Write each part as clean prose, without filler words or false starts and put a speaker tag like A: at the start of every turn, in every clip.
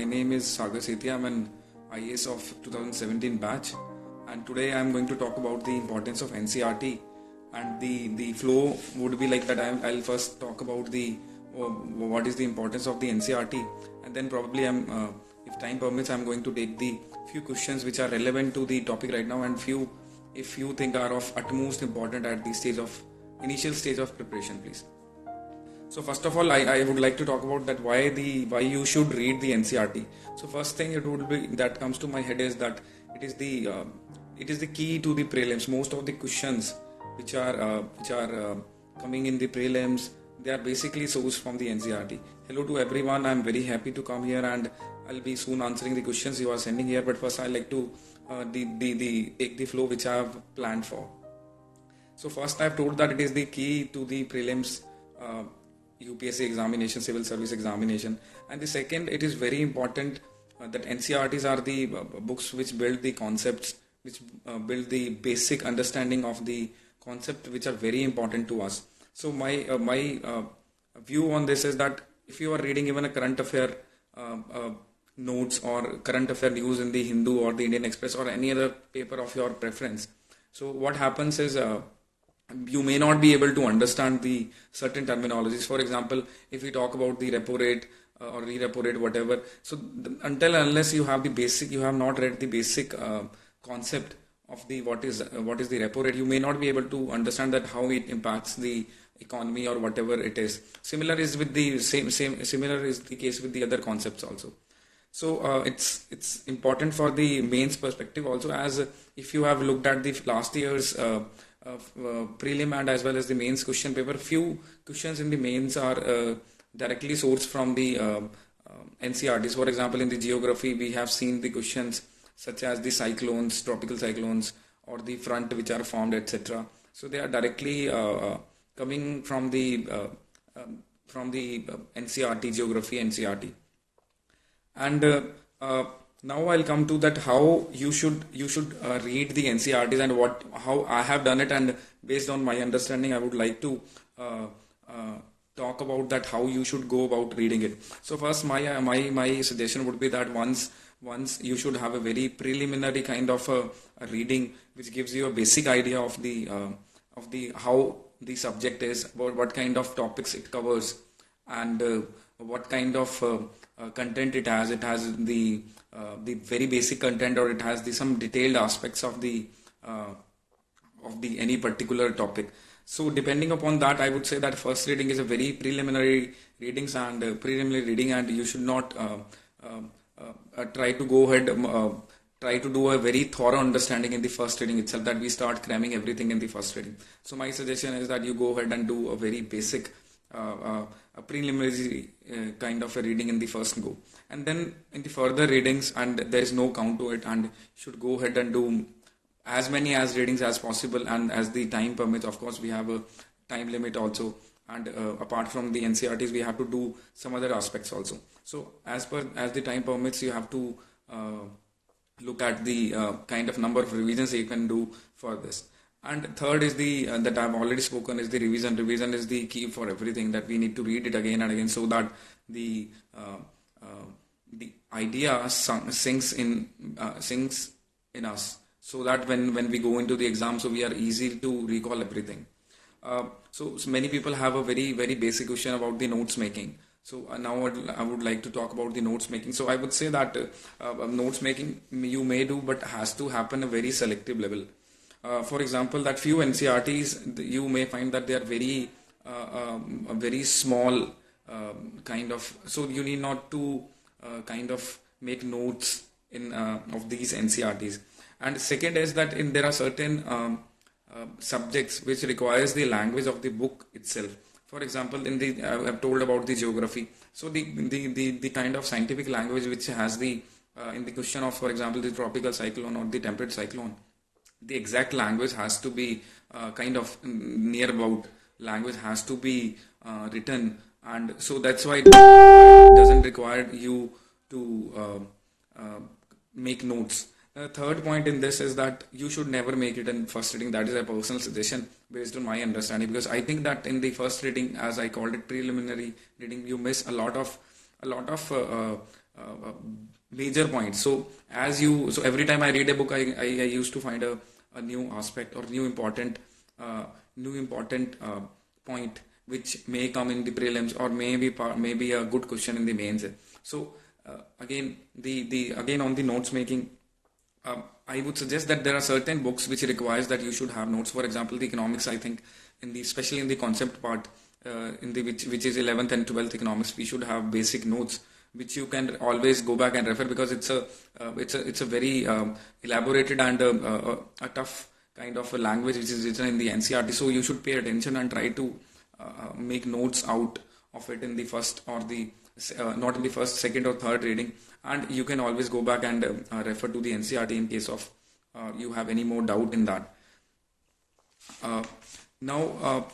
A: my name is Sagar Sethi. I'm an IAS of 2017 batch, and today I'm going to talk about the importance of NCERT. And the flow would be like that. I'll first talk about the what is the importance of the NCERT, and then probably if time permits, I'm going to take the few questions which are relevant to the topic right now, and if you think are of utmost important at the initial stage of preparation, please. So first of all, I would like to talk about that why you should read the NCERT. So first thing it would be that comes to my head is that it is the key to the prelims. Most of the questions which are coming in the prelims, they are basically sourced from the NCERT. Hello to everyone. I'm very happy to come here, and I'll be soon answering the questions you are sending here. But first, I like to take the flow which I have planned for. So first, I've told that it is the key to the prelims. UPSC examination, civil service examination, and the second, it is very important that NCERTs are the books which build the concepts, which build the basic understanding of the concept, which are very important to us. So my view on this is that if you are reading even a current affair notes or current affair news in the Hindu or the Indian Express or any other paper of your preference, so what happens is you may not be able to understand the certain terminologies. For example, if we talk about the repo rate or re-repo rate, whatever. So unless you have the basic, you have not read the basic concept of the what is the repo rate, you may not be able to understand that how it impacts the economy or whatever it is. Similar is the case with the other concepts also. So it's important for the mains perspective also, as if you have looked at the last year's prelim and as well as the mains question paper, few questions in the mains are directly sourced from the NCERTs. For example, in the geography, we have seen the questions such as the cyclones, tropical cyclones, or the front which are formed, etc. So they are directly coming from the NCERT, geography NCERT. And now I'll come to that how you should read the NCERTs and how I have done it, and based on my understanding, I would like to talk about that how you should go about reading it. So first, my suggestion would be that once you should have a very preliminary kind of a reading which gives you a basic idea of the how the subject is, about what kind of topics it covers, and what kind of content it has. It has the very basic content, or it has some detailed aspects of the any particular topic. So depending upon that, I would say that first reading is a very preliminary readings and preliminary reading, and you should not try to go ahead try to do a very thorough understanding in the first reading itself, that we start cramming everything in the first reading. So my suggestion is that you go ahead and do a very basic a preliminary kind of a reading in the first go, and then in the further readings, and there is no count to it, and should go ahead and do as many as readings as possible, and as the time permits. Of course, we have a time limit also, and apart from the NCERTs, we have to do some other aspects also. So as the time permits, you have to look at the kind of number of revisions you can do for this. And third is that I've already spoken, is the revision. Revision is the key for everything, that we need to read it again and again, so that the idea sinks in us, so that when we go into the exam, so we are easy to recall everything. So many people have a very, very basic question about the notes making. So now I would like to talk about the notes making. So I would say that notes making you may do, but has to happen at a very selective level. For example, that few NCERTs, you may find that they are very small kind of. So you need not to kind of make notes in of these NCERTs. And second is that there are certain subjects which requires the language of the book itself. For example, I've told about the geography. So the kind of scientific language which has in the question of, for example, the tropical cyclone or the temperate cyclone, the exact language has to be kind of near about language has to be written, and so that's why it doesn't require you to make notes. Third point in this is that you should never make it in first reading. That is a personal suggestion based on my understanding, because I think that in the first reading, as I called it, preliminary reading, you miss a lot of major points. So so every time I read a book, I used to find a new aspect or new important point which may come in the prelims or maybe a good question in the mains. So again, the again on the notes making, I would suggest that there are certain books which requires that you should have notes. For example, the economics, I think, especially in the concept part, in the which is 11th and 12th economics, we should have basic notes which you can always go back and refer, because it's a very elaborated and a tough kind of a language which is written in the NCERT. So you should pay attention and try to make notes out of it in the first or the not in the first, second, or third reading, and you can always go back and refer to the NCERT in case of you have any more doubt in that. Now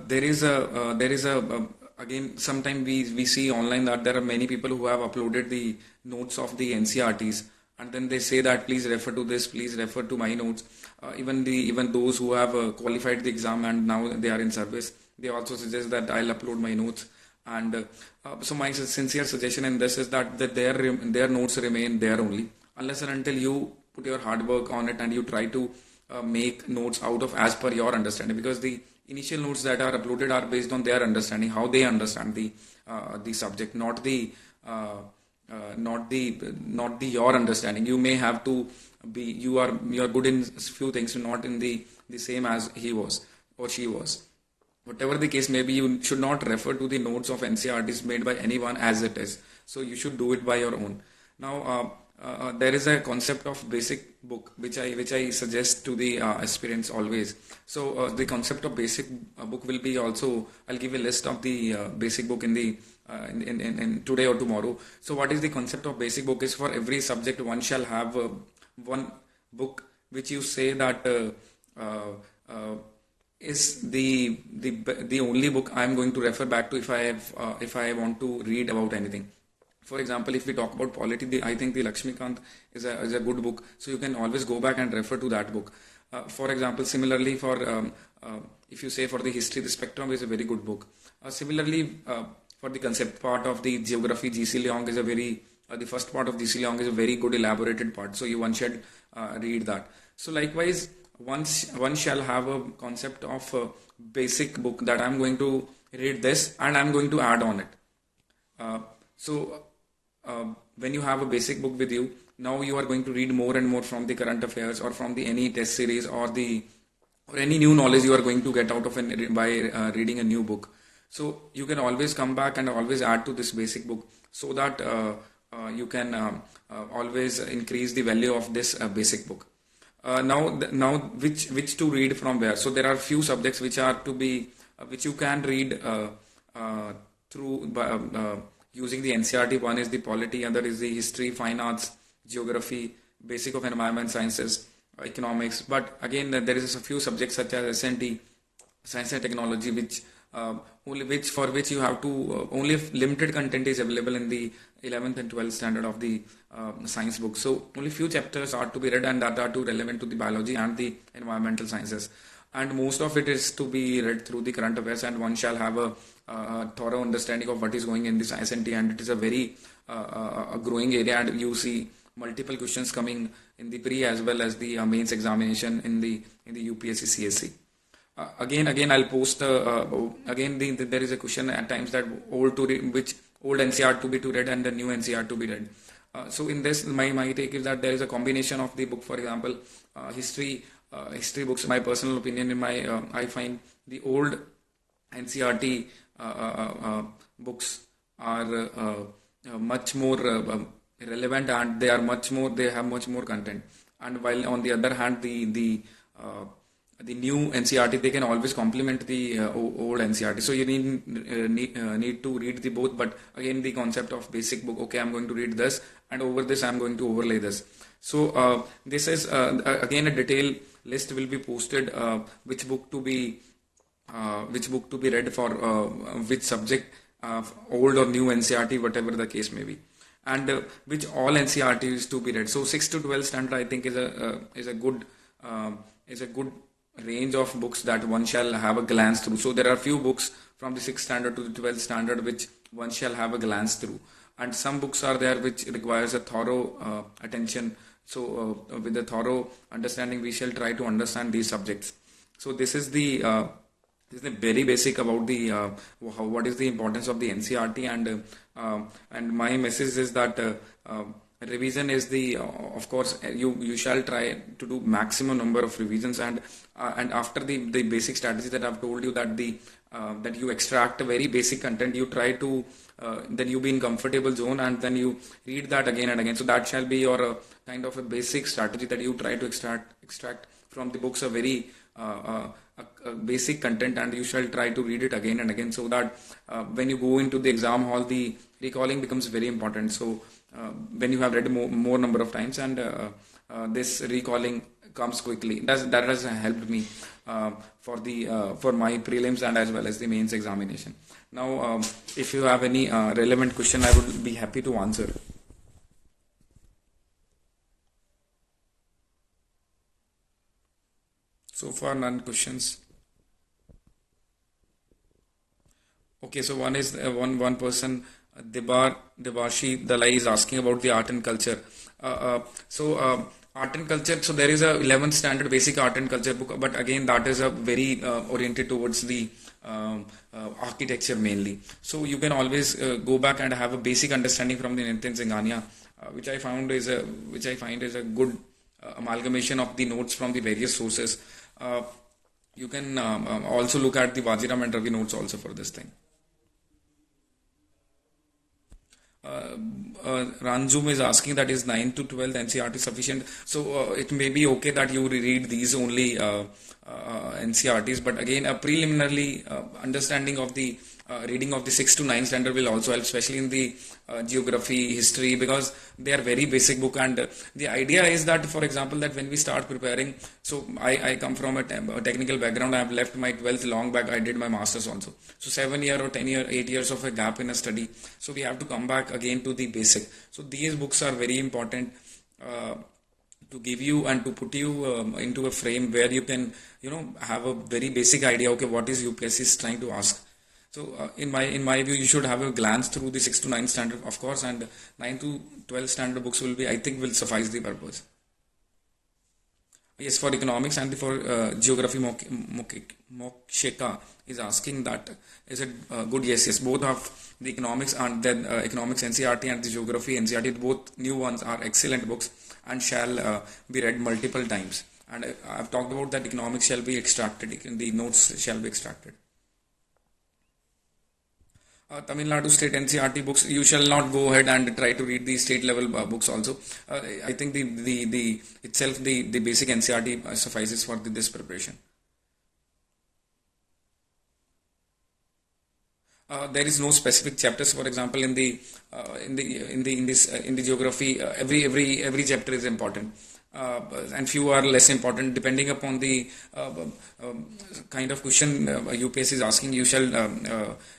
A: there is a again, sometimes we see online that there are many people who have uploaded the notes of the NCERTs, and then they say that please refer to this, please refer to my notes. Even those who have qualified the exam and now they are in service, they also suggest that I'll upload my notes. And so my sincere suggestion in this is that their notes remain there only, unless and until you put your hard work on it and you try to make notes out of as per your understanding, because the initial notes that are uploaded are based on their understanding, how they understand the subject, not the your understanding. You may have to be you are good in few things, not in the same as he was or she was. Whatever the case may be, you should not refer to the notes of NCERTs made by anyone as it is. So you should do it by your own. Now, there is a concept of basic book which I suggest to the aspirants always. So the concept of basic book will be also, I'll give a list of the basic book in the in today or tomorrow. So what is the concept of basic book is, for every subject one shall have one book which you say that is the only book I am going to refer back to if I want to read about anything. For example, if we talk about polity, I think the Lakshmikant is a good book, so you can always go back and refer to that book. For example, similarly for if you say for the history, the Spectrum is a very good book. Similarly, for the concept part of the geography, G.C. Leong is the first part of G.C. Leong is a very good elaborated part, so one should read that. So likewise, one shall have a concept of a basic book that I'm going to read this and I'm going to add on it. So when you have a basic book with you, now you are going to read more and more from the current affairs or from any test series or any new knowledge you are going to get out of by reading a new book. So you can always come back and always add to this basic book, so that you can always increase the value of this basic book. Now which to read from where? So there are few subjects which are to be which you can read through using the NCERT. One is the polity, other is the history, fine arts, geography, basic of environment sciences, economics. But again, there is a few subjects such as S&T, science and technology, which for which you have to only if limited content is available in the 11th and 12th standard of the science book. So only few chapters are to be read, and that are too relevant to the biology and the environmental sciences. And most of it is to be read through the current affairs, and one shall have a thorough understanding of what is going in the science and it is a very a growing area, and you see multiple questions coming in the pre as well as the mains examination in the UPSC CSC. Again, I'll post. Again, there is a question at times that which old NCERT to be to read and the new NCERT to be read. So in this, my take is that there is a combination of the book. For example, history books. My personal opinion, I find the old NCERT books are much more relevant, and they have much more content. And while on the other hand, the new NCERT, they can always complement the old NCERT. So you need to read the both. But again, the concept of basic book. Okay, I'm going to read this, and over this I'm going to overlay this. So this is again a detailed list will be posted. Which book to be read for which subject, old or new NCERT, whatever the case may be, and which all NCERT is to be read. So 6 to 12 standard, I think, is a good range of books that one shall have a glance through. So there are few books from the 6th standard to the 12th standard which one shall have a glance through. and some books are there which requires a thorough attention. So with a thorough understanding we shall try to understand these subjects. So this is the very basic about the what is the importance of the NCERT, and my message is that revision is the of course you shall try to do maximum number of revisions, and after the basic strategy that I've told you, that the that you extract a very basic content, you try to then you be in comfortable zone and then you read that again and again. So that shall be your kind of a basic strategy, that you try to extract from the books a very a basic content, and you shall try to read it again and again, so that when you go into the exam hall the recalling becomes very important. So when you have read more number of times, and this recalling comes quickly, that has helped me for my prelims and as well as the mains examination. Now if you have any relevant question, I would be happy to answer. So far none questions. Okay, so one is one person, Debarshi Dalai, is asking about the art and culture. Art and culture. So there is a 11th standard basic art and culture book, but again that is a very oriented towards the architecture mainly. So you can always go back and have a basic understanding from the Nitin Singhania, which I find is a good amalgamation of the notes from the various sources. You can also look at the Vajiram and Ravi notes also for this thing. Ranjum is asking that is 9 to 12 NCERT sufficient. So it may be okay that you read these only NCERTs, but again a preliminary understanding of the reading of the 6 to 9 standard will also help, especially in the geography, history, because they are very basic book. And the idea is that, for example, that when we start preparing, so I come from a technical background. I have left my 12th long back. I did my masters also. So 7 year or 10 year, 8 years of a gap in a study. So we have to come back again to the basic. So these books are very important to give you and to put you into a frame where you can, have a very basic idea. Okay, what is UPSC is trying to ask. So in my view, you should have a glance through the 6 to 9 standard, of course, and 9 to 12 standard books will suffice the purpose. Yes, for economics and for geography, Moksheka is asking that is it good? Yes, both of the economics and then economics NCERT and the geography NCERT, both new ones are excellent books and shall be read multiple times. And I've talked about that economics shall be extracted, the notes shall be extracted. Tamil Nadu state NCERT books, you shall not go ahead and try to read the state level books also. I think the basic NCERT suffices for this preparation. There is no specific chapters. For example, in the geography, every chapter is important. And few are less important depending upon the kind of question UPSC is asking. You shall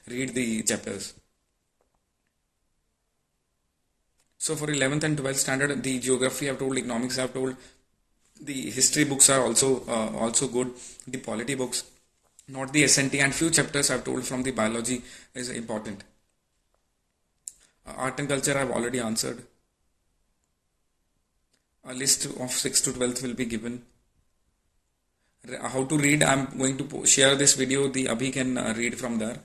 A: read the chapters. So for 11th and 12th standard, the geography I've told, economics I've told, the history books are also good. The polity books, not the SNT, and few chapters I've told from the biology is important. Art and culture I've already answered. A list of 6 to 12th will be given. How to read, I'm going to share this video. The Abhi can read from there.